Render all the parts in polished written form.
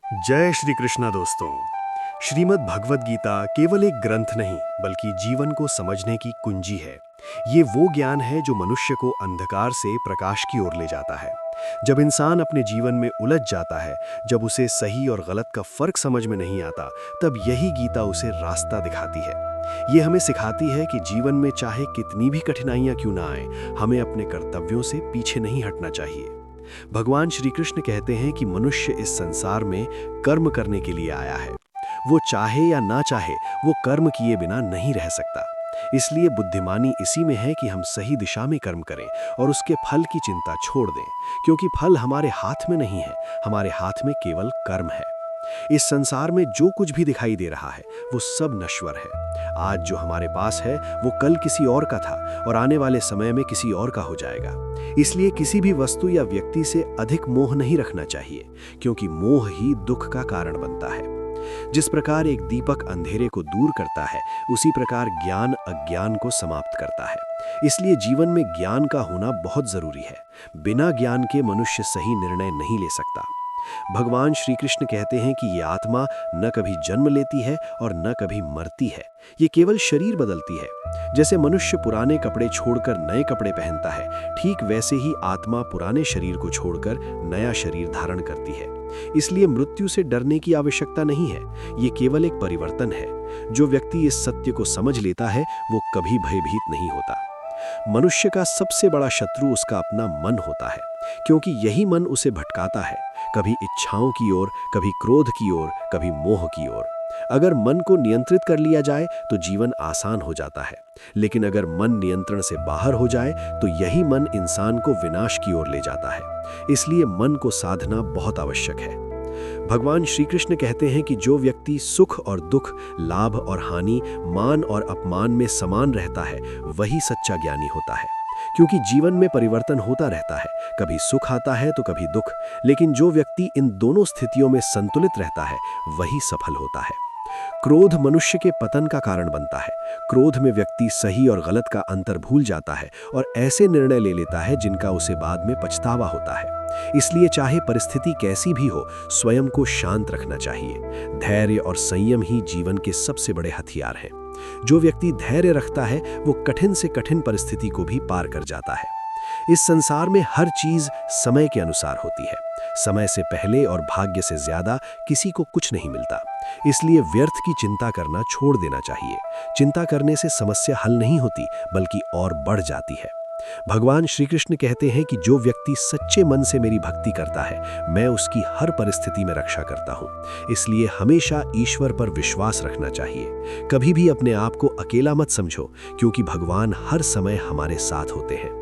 जय श्री कृष्णा दोस्तों। श्रीमद् भगवद गीता केवल एक ग्रंथ नहीं बल्कि जीवन को समझने की कुंजी है। ये वो ज्ञान है जो मनुष्य को अंधकार से प्रकाश की ओर ले जाता है। जब इंसान अपने जीवन में उलझ जाता है, जब उसे सही और गलत का फर्क समझ में नहीं आता, तब यही गीता उसे रास्ता दिखाती है। ये हमें सिखाती है कि जीवन में चाहे कितनी भी कठिनाइयां क्यों ना आए, हमें अपने कर्तव्यों से पीछे नहीं हटना चाहिए। भगवान श्री कृष्ण कहते हैं कि मनुष्य इस संसार में कर्म करने के लिए आया है। वो चाहे या ना चाहे, वो कर्म किए बिना नहीं रह सकता। इसलिए बुद्धिमानी इसी में है कि हम सही दिशा में कर्म करें और उसके फल की चिंता छोड़ दें, क्योंकि फल हमारे हाथ में नहीं है, हमारे हाथ में केवल कर्म है। इस संसार में जो कुछ भी दिखाई दे रहा है वो सब नश्वर है। आज जो हमारे पास है वो कल किसी और का था और आने वाले समय में किसी और का हो जाएगा। इसलिए किसी भी वस्तु या व्यक्ति से अधिक मोह नहीं रखना चाहिए, क्योंकि मोह ही दुख का कारण बनता है। जिस प्रकार एक दीपक अंधेरे को दूर करता है, उसी प्रकार ज्ञान अज्ञान को समाप्त करता है। इसलिए जीवन में ज्ञान का होना बहुत जरूरी है। बिना ज्ञान के मनुष्य सही निर्णय नहीं ले सकता। भगवान श्री कृष्ण कहते हैं कि ये आत्मा न कभी जन्म लेती है और न कभी मरती है, ये केवल शरीर बदलती है। जैसे मनुष्य पुराने कपड़े छोड़कर नए कपड़े पहनता है, ठीक वैसे ही आत्मा पुराने शरीर को छोड़कर नया शरीर धारण करती है। इसलिए मृत्यु से डरने की आवश्यकता नहीं है, ये केवल एक परिवर्तन है। जो व्यक्ति इस सत्य को समझ लेता है वो कभी भयभीत नहीं होता। मनुष्य का सबसे बड़ा शत्रु उसका अपना मन होता है, क्योंकि यही मन उसे भटकाता है, कभी इच्छाओं की ओर, कभी क्रोध की ओर, कभी मोह की ओर। अगर मन को नियंत्रित कर लिया जाए तो जीवन आसान हो जाता है, लेकिन अगर मन नियंत्रण से बाहर हो जाए तो यही मन इंसान को विनाश की ओर ले जाता है। इसलिए मन को साधना बहुत आवश्यक है। भगवान श्री कृष्ण कहते हैं कि जो व्यक्ति सुख और दुख, लाभ और हानि, मान और अपमान में समान रहता है, वही सच्चा ज्ञानी होता है। क्योंकि जीवन में परिवर्तन होता रहता है, कभी सुख आता है तो कभी दुख, लेकिन जो व्यक्ति इन दोनों स्थितियों में संतुलित रहता है, वही सफल होता है। क्रोध मनुष्य के पतन का कारण बनता है। क्रोध में व्यक्ति सही और गलत का अंतर भूल जाता है और ऐसे निर्णय ले लेता है जिनका उसे बाद में पछतावा होता है। इसलिए चाहे परिस्थिति कैसी भी हो, स्वयं को शांत रखना चाहिए। धैर्य और संयम ही जीवन के सबसे बड़े हथियार हैं। जो व्यक्ति धैर्य रखता है वो कठिन से कठिन परिस्थिति को भी पार कर जाता है। इस संसार में हर चीज समय के अनुसार होती है। समय से पहले और भाग्य से ज्यादा किसी को कुछ नहीं मिलता। इसलिए व्यर्थ की चिंता करना छोड़ देना चाहिए। चिंता करने से समस्या हल नहीं होती, बल्कि और बढ़ जाती है। भगवान श्री कृष्ण कहते हैं कि जो व्यक्ति सच्चे मन से मेरी भक्ति करता है, मैं उसकी हर परिस्थिति में रक्षा करता हूँ। इसलिए हमेशा ईश्वर पर विश्वास रखना चाहिए। कभी भी अपने आप को अकेला मत समझो, क्योंकि भगवान हर समय हमारे साथ होते हैं।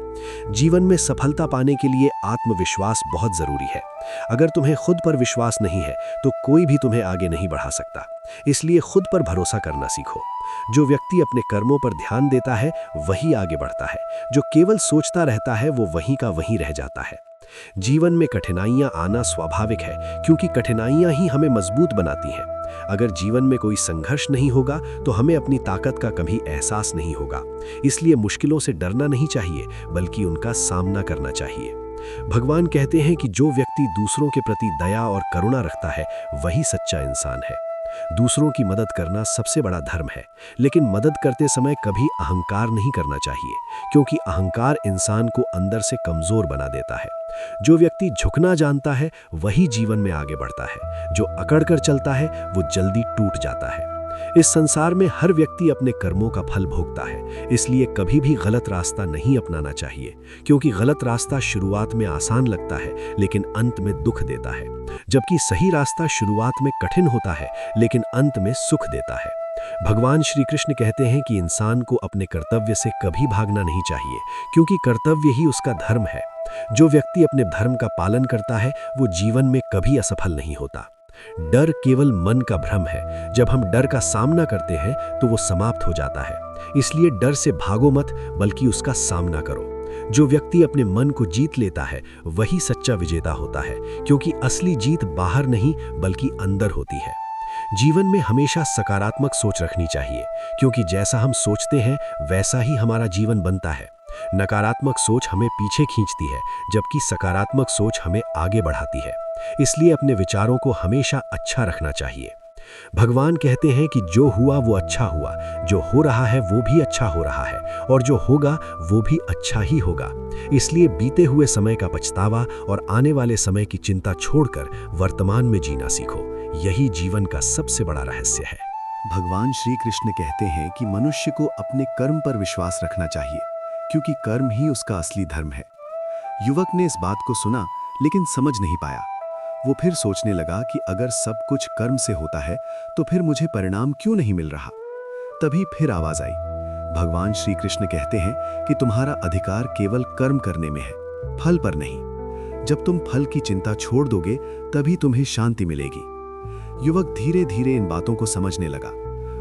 जीवन में सफलता पाने के लिए आत्मविश्वास बहुत जरूरी है। अगर तुम्हें खुद पर विश्वास नहीं है तो कोई भी तुम्हें आगे नहीं बढ़ा सकता। इसलिए खुद पर भरोसा करना सीखो। जो व्यक्ति अपने कर्मों पर ध्यान देता है वही आगे बढ़ता है। जो केवल सोचता रहता है वो वहीं का वहीं रह जाता है। जीवन में कठिनाइयां आना स्वाभाविक है, क्योंकि कठिनाइयां ही हमें मजबूत बनाती हैं। अगर जीवन में कोई संघर्ष नहीं होगा तो हमें अपनी ताकत का कभी एहसास नहीं होगा। इसलिए मुश्किलों से डरना नहीं चाहिए, बल्कि उनका सामना करना चाहिए। भगवान कहते हैं कि जो व्यक्ति दूसरों के प्रति दया और करुणा रखता है वही सच्चा इंसान है। दूसरों की मदद करना सबसे बड़ा धर्म है, लेकिन मदद करते समय कभी अहंकार नहीं करना चाहिए, क्योंकि अहंकार इंसान को अंदर से कमजोर बना देता है। जो व्यक्ति झुकना जानता है वही जीवन में आगे बढ़ता है। जो अकड़ कर चलता है वो जल्दी टूट जाता है। इस संसार में हर व्यक्ति अपने कर्मों का फल भोगता है। इसलिए कभी भी गलत रास्ता नहीं अपनाना चाहिए, क्योंकि गलत रास्ता शुरुआत में आसान लगता है लेकिन अंत में दुख देता है, जबकि सही रास्ता शुरुआत में कठिन होता है लेकिन अंत में सुख देता है। भगवान श्री कृष्ण कहते हैं कि इंसान को अपने कर्तव्य से कभी भागना नहीं चाहिए, क्योंकि कर्तव्य ही उसका धर्म है। जो व्यक्ति अपने धर्म का पालन करता है वो जीवन में कभी असफल नहीं होता। डर केवल मन का भ्रम है। जब हम डर का सामना करते हैं तो वो समाप्त हो जाता है। इसलिए डर से भागो मत, बल्कि उसका सामना करो। जो व्यक्ति अपने मन को जीत लेता है वही सच्चा विजेता होता है, क्योंकि असली जीत बाहर नहीं बल्कि अंदर होती है। जीवन में हमेशा सकारात्मक सोच रखनी चाहिए, क्योंकि जैसा हम सोचते हैं वैसा ही हमारा जीवन बनता है। नकारात्मक सोच हमें पीछे खींचती है, जबकि सकारात्मक सोच हमें आगे बढ़ाती है। इसलिए अपने विचारों को हमेशा अच्छा रखना चाहिए। भगवान कहते हैं कि जो हुआ वो अच्छा हुआ, जो हो रहा है वो भी अच्छा हो रहा है, और जो होगा वो भी अच्छा ही होगा। इसलिए बीते हुए समय का पछतावा और आने वाले समय की चिंता छोड़कर वर्तमान में जीना सीखो। यही जीवन का सबसे बड़ा रहस्य है। भगवान श्री कृष्ण कहते हैं कि मनुष्य को अपने कर्म पर विश्वास रखना चाहिए, क्योंकि कर्म ही उसका असली धर्म है। युवक ने इस बात को सुना लेकिन समझ नहीं पाया। वो फिर सोचने लगा कि अगर सब कुछ कर्म से होता है तो फिर मुझे परिणाम क्यों नहीं मिल रहा। तभी फिर आवाज आई। भगवान श्री कृष्ण कहते हैं कि तुम्हारा अधिकार केवल कर्म करने में है, फल पर नहीं। जब तुम फल की चिंता छोड़ दोगे तभी तुम्हें शांति मिलेगी। युवक धीरे धीरे इन बातों को समझने लगा।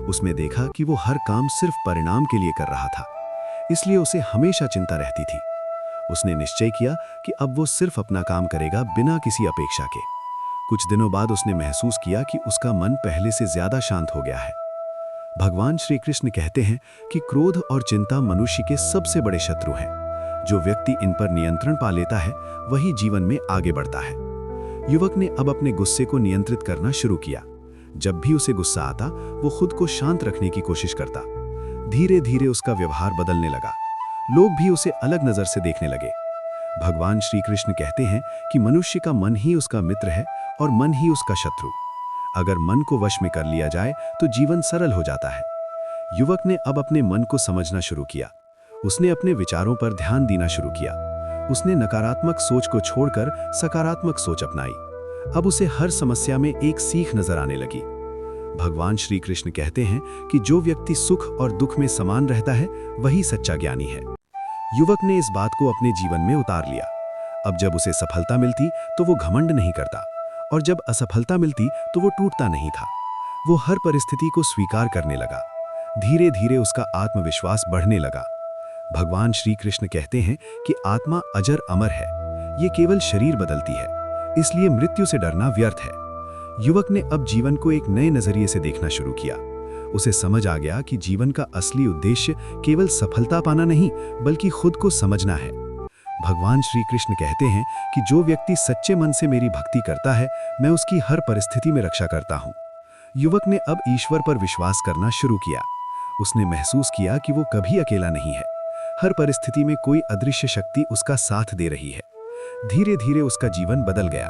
उसने देखा कि वो हर काम सिर्फ परिणाम के लिए कर रहा था, इसलिए उसे हमेशा चिंता रहती थी। उसने निश्चय किया कि अब वो सिर्फ अपना काम करेगा बिना किसी अपेक्षा के। कुछ दिनों बाद उसने महसूस किया कि उसका मन पहले से ज्यादा शांत हो गया है। भगवान श्री कृष्ण कहते हैं कि क्रोध और चिंता मनुष्य के सबसे बड़े शत्रु हैं। जो व्यक्ति इन पर नियंत्रण पा लेता है वही जीवन में आगे बढ़ता है। युवक ने अब अपने गुस्से को नियंत्रित करना शुरू किया। जब भी उसे गुस्सा आता वो खुद को शांत रखने की कोशिश करता। धीरे धीरे उसका व्यवहार बदलने लगा। लोग भी उसे अलग नजर से देखने लगे। भगवान श्री कृष्ण कहते हैं कि मनुष्य का मन ही उसका मित्र है और मन ही उसका शत्रु। अगर मन को वश में कर लिया जाए तो जीवन सरल हो जाता है। युवक ने अब अपने मन को समझना शुरू किया। उसने अपने विचारों पर ध्यान देना शुरू किया। उसने नकारात्मक सोच को छोड़कर सकारात्मक सोच अपनाई। अब उसे हर समस्या में एक सीख नजर आने लगी। भगवान श्री कृष्ण कहते हैं कि जो व्यक्ति सुख और दुख में समान रहता है वही सच्चा ज्ञानी है। युवक ने इस बात को अपने जीवन में उतार लिया। अब जब उसे सफलता मिलती तो वो घमंड नहीं करता, और जब असफलता मिलती तो वो टूटता नहीं था। वो हर परिस्थिति को स्वीकार करने लगा। धीरे धीरे उसका आत्मविश्वास बढ़ने लगा। भगवान श्री कृष्ण कहते हैं कि आत्मा अजर अमर है, ये केवल शरीर बदलती है, इसलिए मृत्यु से डरना व्यर्थ है। युवक ने अब जीवन को एक नए नजरिए से देखना शुरू किया। उसे समझ आ गया कि जीवन का असली उद्देश्य केवल सफलता पाना नहीं बल्कि खुद को समझना है। भगवान श्री कृष्ण कहते हैं कि जो व्यक्ति सच्चे मन से मेरी भक्ति करता है मैं उसकी हर परिस्थिति में रक्षा करता हूँ। युवक ने अब ईश्वर पर विश्वास करना शुरू किया। उसने महसूस किया कि वो कभी अकेला नहीं है। हर परिस्थिति में कोई अदृश्य शक्ति उसका साथ दे रही है। धीरे धीरे उसका जीवन बदल गया।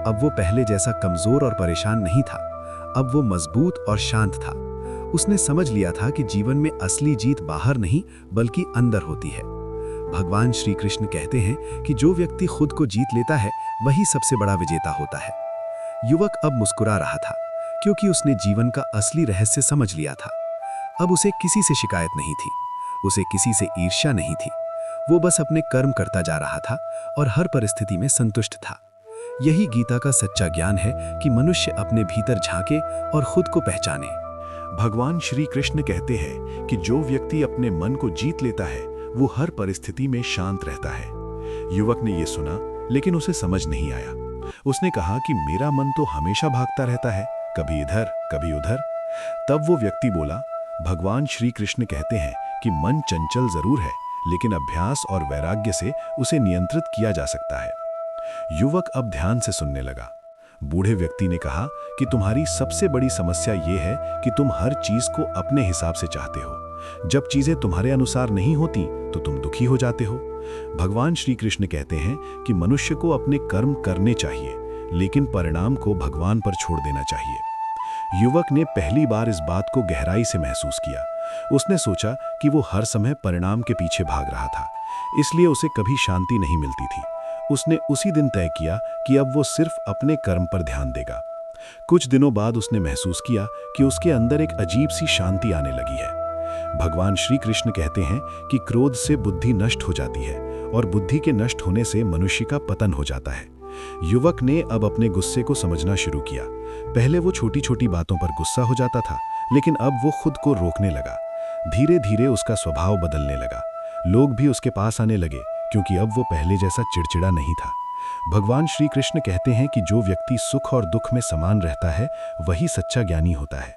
अब वो पहले जैसा कमजोर और परेशान नहीं था, अब वो मजबूत और शांत था। उसने समझ लिया था कि जीवन में असली जीत बाहर नहीं बल्कि अंदर होती है। भगवान श्री कृष्ण कहते हैं कि जो व्यक्ति खुद को जीत लेता है वही सबसे बड़ा विजेता होता है। युवक अब मुस्कुरा रहा था क्योंकि उसने जीवन का असली रहस्य समझ लिया था। अब उसे किसी से शिकायत नहीं थी, उसे किसी से ईर्ष्या नहीं थी। वो बस अपने कर्म करता जा रहा था और हर परिस्थिति में संतुष्ट था। यही गीता का सच्चा ज्ञान है कि मनुष्य अपने भीतर झांके और खुद को पहचाने। भगवान श्री कृष्ण कहते हैं कि जो व्यक्ति अपने मन को जीत लेता है वो हर परिस्थिति में शांत रहता है। युवक ने ये सुना लेकिन उसे समझ नहीं आया। उसने कहा कि मेरा मन तो हमेशा भागता रहता है, कभी इधर कभी उधर। तब वो व्यक्ति बोला, भगवान श्री कृष्ण कहते हैं कि मन चंचल जरूर है लेकिन अभ्यास और वैराग्य से उसे नियंत्रित किया जा सकता है। युवक अब ध्यान से सुनने लगा। बूढ़े व्यक्ति ने कहा कि तुम्हारी सबसे बड़ी समस्या ये है कि तुम हर चीज को अपने हिसाब से चाहते हो। जब चीजें तुम्हारे अनुसार नहीं होती तो तुम दुखी हो जाते हो। भगवान श्री कृष्ण कहते हैं कि मनुष्य को अपने कर्म करने चाहिए लेकिन परिणाम को भगवान पर छोड़ देना चाहिए। युवक ने पहली बार इस बात को गहराई से महसूस किया। उसने सोचा कि वो हर समय परिणाम के पीछे भाग रहा था, इसलिए उसे कभी शांति नहीं मिलती थी। उसने उसी दिन तय किया कि अब वो सिर्फ अपने कर्म पर ध्यान देगा। कुछ दिनों बाद उसने महसूस किया कि उसके अंदर एक अजीब सी शांति आने लगी है। भगवान श्री कृष्ण कहते हैं कि क्रोध से बुद्धि नष्ट हो जाती है और बुद्धि के नष्ट होने से मनुष्य का पतन हो जाता है। युवक ने अब अपने गुस्से को समझना शुरू किया। पहले वो छोटी छोटी बातों पर गुस्सा हो जाता था, लेकिन अब वो खुद को रोकने लगा। धीरे धीरे उसका स्वभाव बदलने लगा। लोग भी उसके पास आने लगे क्योंकि अब वो पहले जैसा चिड़चिड़ा नहीं था। भगवान श्री कृष्ण कहते हैं कि जो व्यक्ति सुख और दुख में समान रहता है वही सच्चा ज्ञानी होता है।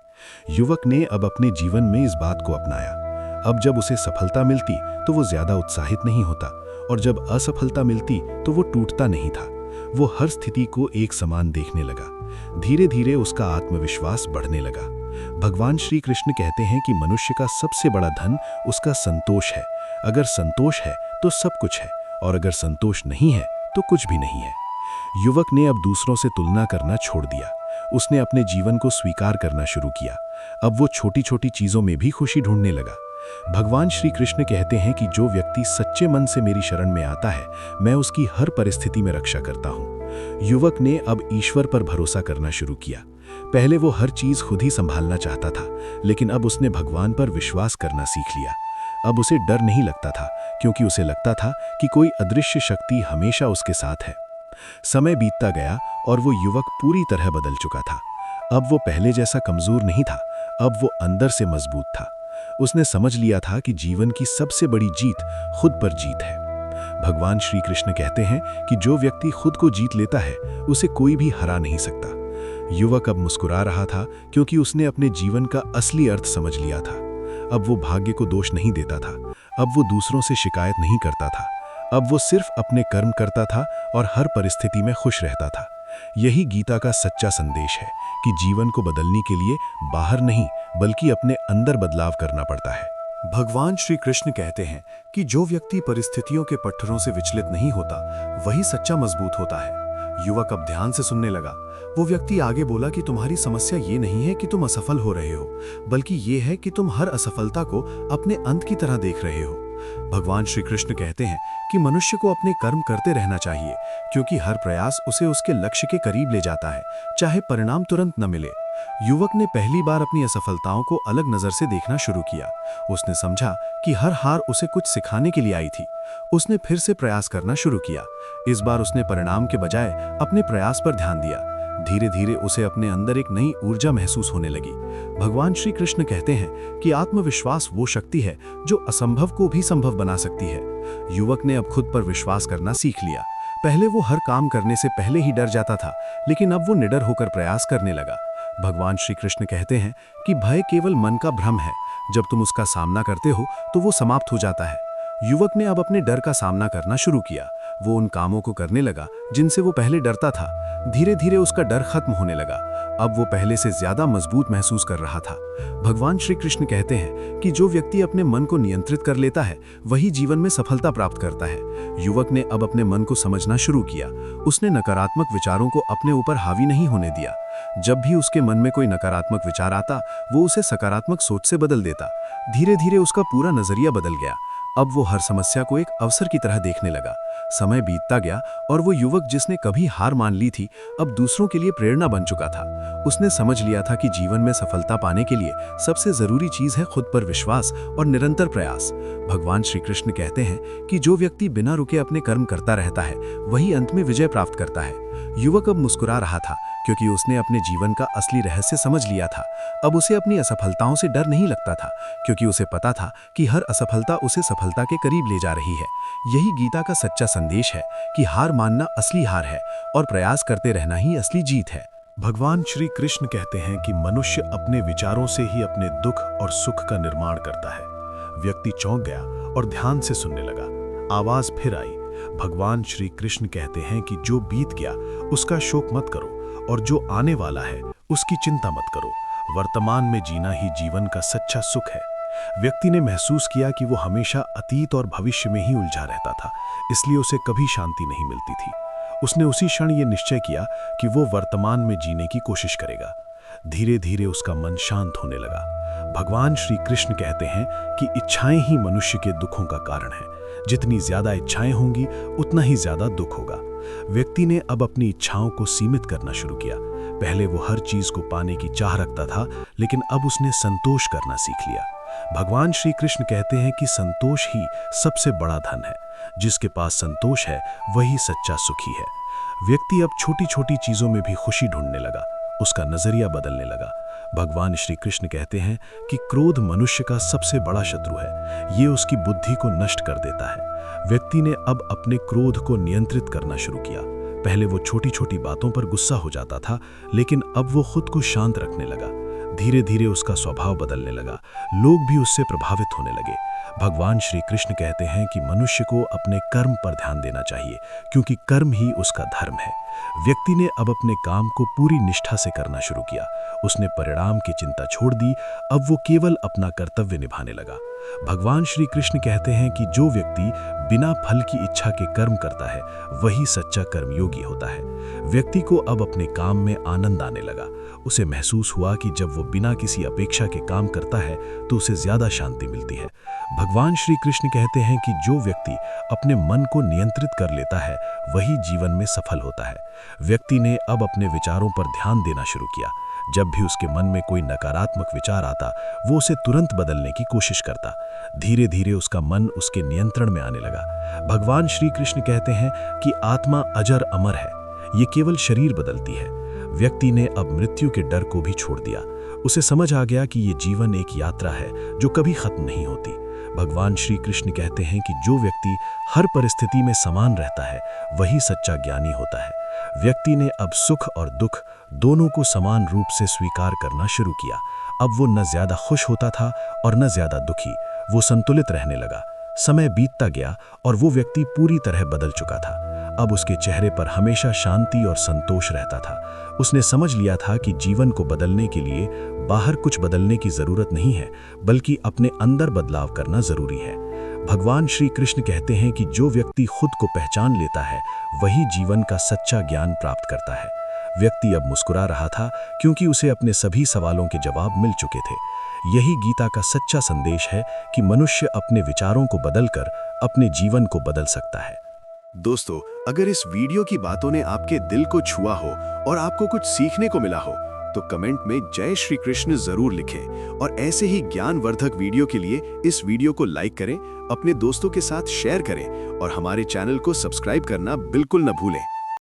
युवक ने अब अपने जीवन में इस बात को अपनाया। अब जब उसे सफलता मिलती तो वो ज्यादा उत्साहित नहीं होता, और जब असफलता मिलती तो वो टूटता नहीं था। वो हर स्थिति को एक समान देखने लगा। धीरे धीरे उसका आत्मविश्वास बढ़ने लगा। भगवान श्री कृष्ण कहते हैं कि मनुष्य का सबसे बड़ा धन उसका संतोष है। अगर संतोष है तो सब कुछ है, और अगर संतोष नहीं है तो कुछ भी नहीं है। युवक ने अब दूसरों से तुलना करना छोड़ दिया। उसने अपने जीवन को स्वीकार करना शुरू किया। अब वो छोटी छोटी चीजों में भी खुशी ढूंढने लगा। भगवान श्री कृष्ण कहते हैं कि जो व्यक्ति सच्चे मन से मेरी शरण में आता है, मैं उसकी हर परिस्थिति में रक्षा करता हूँ। युवक ने अब ईश्वर पर भरोसा करना शुरू किया। पहले वो हर चीज खुद ही संभालना चाहता था, लेकिन अब उसने भगवान पर विश्वास करना सीख लिया। अब उसे डर नहीं लगता था, क्योंकि उसे लगता था कि कोई अदृश्य शक्ति हमेशा उसके साथ है। समय बीतता गया और वो युवक पूरी तरह बदल चुका था। अब वो पहले जैसा कमजोर नहीं था, अब वो अंदर से मजबूत था। उसने समझ लिया था कि जीवन की सबसे बड़ी जीत खुद पर जीत है। भगवान श्री कृष्ण कहते हैं कि जो व्यक्ति खुद को जीत लेता है, उसे कोई भी हरा नहीं सकता। युवक अब मुस्कुरा रहा था, क्योंकि उसने अपने जीवन का असली अर्थ समझ लिया था। अब वो भाग्य को दोष नहीं देता था, अब वो दूसरों से शिकायत नहीं करता था। अब वो सिर्फ अपने कर्म करता था और हर परिस्थिति में खुश रहता था। यही गीता का सच्चा संदेश है कि जीवन को बदलने के लिए बाहर नहीं, बल्कि अपने अंदर बदलाव करना पड़ता है। भगवान श्री कृष्ण कहते हैं कि जो व्यक्ति परिस्थितियों के पत्थरों से विचलित नहीं होता, वही सच्चा मजबूत होता है। युवक अब ध्यान से सुनने लगा। वो व्यक्ति आगे बोला कि तुम्हारी समस्या ये नहीं है कि तुम असफल हो रहे हो, बल्कि ये है कि तुम हर असफलता को अपने अंत की तरह देख रहे हो। भगवान श्री कृष्ण कहते हैं कि मनुष्य को अपने कर्म करते रहना चाहिए, क्योंकि हर प्रयास उसे उसके लक्ष्य के करीब ले जाता है, चाहे परिणाम तुरंत न मिले। युवक ने पहली बार अपनी असफलताओं को अलग नजर से देखना शुरू किया। उसने समझा कि हर हार उसे कुछ सिखाने के लिए आई थी। उसने फिर से प्रयास करना शुरू किया। इस बार उसने परिणाम के बजाय अपने प्रयास पर ध्यान दिया। धीरे धीरे उसे अपने अंदर एक नई ऊर्जा महसूस होने लगी। भगवान श्री कृष्ण कहते हैं कि आत्मविश्वास वो शक्ति है जो असंभव को भी संभव बना सकती है। युवक ने अब खुद पर विश्वास करना सीख लिया। पहले वो हर काम करने से पहले ही डर जाता था, लेकिन अब वो निडर होकर प्रयास करने लगा। भगवान श्री कृष्ण कहते हैं कि भय केवल मन का भ्रम है। जब तुम उसका सामना करते हो तो वो समाप्त हो जाता है। युवक ने अब अपने डर का सामना करना शुरू किया। वो उन कामों को करने लगा जिनसे वो पहले डरता था। धीरे धीरे उसका डर खत्म होने लगा। अब वो पहले से ज्यादा मजबूत महसूस कर रहा था। भगवान श्री कृष्ण कहते हैं कि जो व्यक्ति अपने मन को नियंत्रित कर लेता है, वही जीवन में सफलता प्राप्त करता है। युवक ने अब अपने मन को समझना शुरू किया। उसने नकारात्मक विचारों को अपने ऊपर हावी नहीं होने दिया। जब भी उसके मन में कोई नकारात्मक विचार आता, वो उसे सकारात्मक सोच से बदल देता। धीरे धीरे उसका पूरा नजरिया बदल गया। अब वो हर समस्या को एक अवसर की तरह देखने लगा। समय बीतता गया और वो युवक जिसने कभी हार मान ली थी, अब दूसरों के लिए प्रेरणा बन चुका था। उसने समझ लिया था कि जीवन में सफलता पाने के लिए सबसे जरूरी चीज है खुद पर विश्वास और निरंतर प्रयास। भगवान श्री कृष्ण कहते हैं कि जो व्यक्ति बिना रुके अपने कर्म करता रहता है, वही अंत में विजय प्राप्त करता है। युवक अब मुस्कुरा रहा था, क्योंकि उसने अपने जीवन का असली रहस्य समझ लिया था। अब उसे अपनी असफलताओं से डर नहीं लगता था, क्योंकि उसे पता था कि हर असफलता उसे सफलता के करीब ले जा रही है। यही गीता का सच्चा संदेश है कि हार मानना असली हार है और प्रयास करते रहना ही असली जीत है। भगवान श्री कृष्ण कहते हैं कि मनुष्य अपने विचारों से ही अपने दुख और सुख का निर्माण करता है। व्यक्ति चौंक गया और ध्यान से सुनने लगा। आवाज फिर आई। भगवान श्री कृष्ण कहते हैं कि जो बीत गया उसका शोक मत करो, और जो आने वाला है उसकी चिंता मत करो। वर्तमान में जीना ही जीवन का सच्चा सुख है। व्यक्ति ने महसूस किया कि वो हमेशा अतीत और भविष्य में ही उलझा रहता था, इसलिए उसे कभी शांति नहीं मिलती थी। उसने उसी क्षण ये निश्चय किया कि वो वर्तमान में जीने की कोशिश करेगा। धीरे धीरे उसका मन शांत होने लगा। भगवान श्री कृष्ण कहते हैं कि इच्छाएं ही मनुष्य के दुखों का कारण है। जितनी ज्यादा इच्छाएं होंगी, उतना ही ज्यादा दुख होगा। व्यक्ति ने अब अपनी इच्छाओं को सीमित करना शुरू किया। पहले वो हर चीज को पाने की चाह रखता था, लेकिन अब उसने संतोष करना सीख लिया। भगवान श्री कृष्ण कहते हैं कि संतोष ही सबसे बड़ा धन है। जिसके पास संतोष है, वही सच्चा सुखी है। व्यक्ति अब छोटी छोटी चीजों में भी खुशी ढूंढने लगा। उसका नजरिया बदलने लगा। भगवान श्री कृष्ण कहते हैं कि क्रोध मनुष्य का सबसे बड़ा शत्रु है। ये उसकी बुद्धि को नष्ट कर देता है। व्यक्ति ने अब अपने क्रोध को नियंत्रित करना शुरू किया। पहले वो छोटी छोटी बातों पर गुस्सा हो जाता था, लेकिन अब वो खुद को शांत रखने लगा। धीरे धीरे उसका स्वभाव बदलने लगा। लोग भी उससे प्रभावित होने लगे। भगवान श्री कृष्ण कहते हैं कि मनुष्य को अपने कर्म पर ध्यान देना चाहिए, क्योंकि कर्म ही उसका धर्म है। व्यक्ति ने अब अपने काम को पूरी निष्ठा से करना शुरू किया। उसने परिणाम की चिंता छोड़ दी। अब वो केवल अपना कर्तव्य निभाने लगा। भगवान श्री कृष्ण कहते हैं कि जो व्यक्ति बिना फल की इच्छा के कर्म करता है, वही सच्चा कर्मयोगी होता है। व्यक्ति को अब अपने काम में आनंद आने लगा। उसे महसूस हुआ कि जब वो बिना किसी अपेक्षा के काम करता है तो उसे ज्यादा शांति मिलती है। भगवान श्री कृष्ण कहते हैं कि जो व्यक्ति अपने मन को नियंत्रित कर लेता है, वही जीवन में सफल होता है। व्यक्ति ने अब अपने विचारों पर ध्यान देना शुरू किया। जब भी उसके मन में कोई नकारात्मक विचार आता, वो उसे तुरंत बदलने की कोशिश करता। धीरे धीरे उसका मन उसके नियंत्रण में आने लगा। भगवान श्री कृष्ण कहते हैं कि आत्मा अजर अमर है, ये केवल शरीर बदलती है। व्यक्ति ने अब मृत्यु के डर को भी छोड़ दिया। उसे समझ आ गया कि ये जीवन एक यात्रा है जो कभी खत्म नहीं होती। भगवान श्री कृष्ण कहते हैं कि जो व्यक्ति हर परिस्थिति में समान रहता है, वही सच्चा ज्ञानी होता है। व्यक्ति ने अब सुख और दुख दोनों को समान रूप से स्वीकार करना शुरू किया। अब वो न ज्यादा खुश होता था और न ज्यादा दुखी। वो संतुलित रहने लगा। समय बीतता गया और वो व्यक्ति पूरी तरह बदल चुका था। अब उसके चेहरे पर हमेशा शांति और संतोष रहता था। उसने समझ लिया था कि जीवन को बदलने के लिए बाहर कुछ बदलने की जरूरत नहीं है, बल्कि अपने अंदर बदलाव करना जरूरी है। भगवान श्री कृष्ण कहते हैं कि जो व्यक्ति खुद को पहचान लेता है, वही जीवन का सच्चा ज्ञान प्राप्त करता है। व्यक्ति अब मुस्कुरा रहा था, क्योंकि उसे अपने सभी सवालों के जवाब मिल चुके थे। यही गीता का सच्चा संदेश है कि मनुष्य अपने विचारों को बदलकर अपने जीवन को बदल सकता है। दोस्तों, अगर इस वीडियो की बातों ने आपके दिल को छुआ हो और आपको कुछ सीखने को मिला हो, तो कमेंट में जय श्री कृष्ण जरूर लिखें। और ऐसे ही ज्ञानवर्धक वीडियो के लिए इस वीडियो को लाइक करें, अपने दोस्तों के साथ शेयर करें और हमारे चैनल को सब्सक्राइब करना बिल्कुल न भूलें।